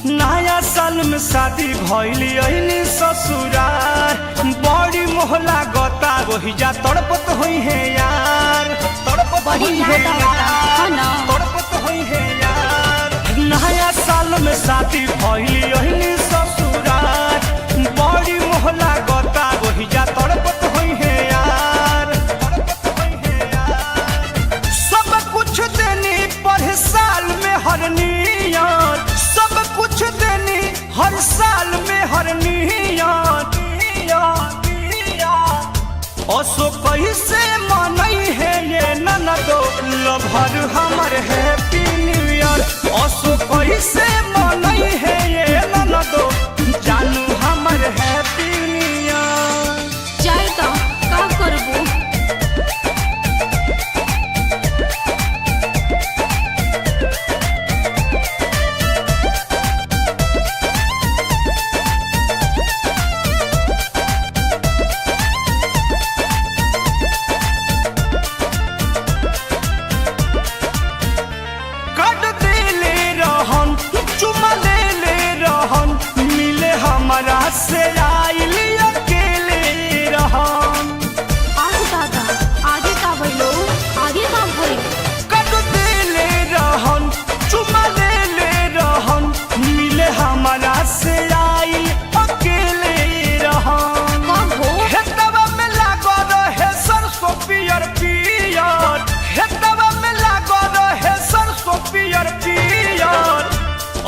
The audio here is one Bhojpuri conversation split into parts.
नया साल में शादी भइली अइनी ससुरार, बड़ी मोहला गता वही जा तड़पत होई है यार, तड़पत होई है यार, तड़पत होई है यार। नया साल में शादी भइली अइनी ससुरार, बड़ी मोहला गता वही जा तड़पत होई है यार, तड़पत होई है यार। सब कुछ देनी पर साल में हर नियत, सब कुछ देनी हर साल में हर नियत। असो कैसे मनई है ये ननदो लभर हमर हैप्पी न्यू ईयर, असो कैसे मनई है ये ननदो जानू हमर हैप्पी न्यू ईयर। जाए तो का करबो से आइली अकेले रहन। आगे दादा आगे का भइलो, आगे का भइल कट देले रहन, चुमा लेले रहन, मिले हमारा से आई अकेले रहन। कहो हेतवा में लागो रहे सरसों पियर पियर, हेतवा में लागो रहे सरसों पियर पियर।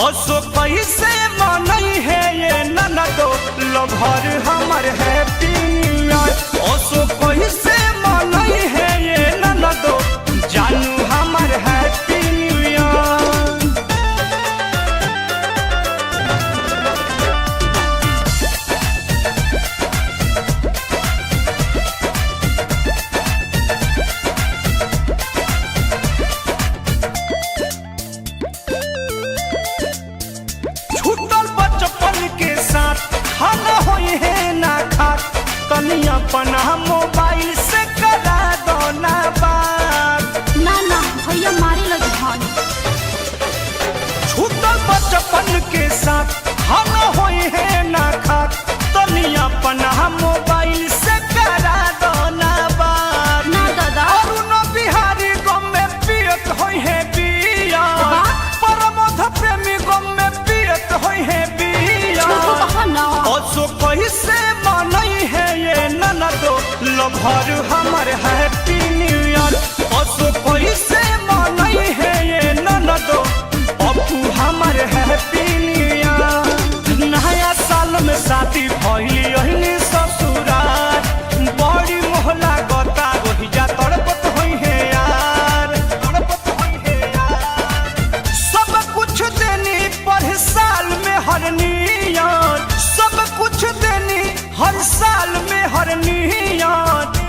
असो कैसे मनई है ये ननदो लभर हमर हैप्पी न्यू ईयर, असो कैसे मनई है ये ननदो जानू हमर हैप्पी न्यू ईयर। छूटल बचपन के साथ खाना होई है ना खात, तनी अपना मोबाइल से करा दो ना बात। ना ना भैया मारे लगे भान। छूटल बचपन के साथ खाना होई है ना खात, तनी अपना मोबाइल से करा दो ना बात। ना दादा अरुण बिहारी गम में पियत होई है बिया, परमोध प्रेमी गम में पियत होई है बिया। असो कैसे मनई है ये ननदो लभर हमर हैप्पी न्यू ईयर, असो कैसे मनई है ये ननदो अपू हमर हैप्पी न्यू ईयर। नया साल में शादी भइली अइनी ससुरार, बड़ी मोहला गता वही जा तड़पत होई है यार, तड़पत होई है यार। सब कुछ देनी पर साल में हर नियत, सब कुछ देनी हर साल में हर नियत।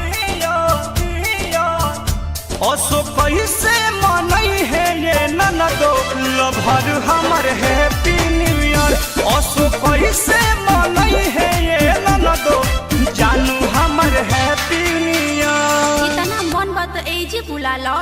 असो कैसे मनई है ये ननदो लभर हमर हैप्पी न्यू ईयर, असो कैसे मनई है ये ननदो जानू हमर हैप्पी न्यू ईयर। इतना मन बात एजे बुला लो।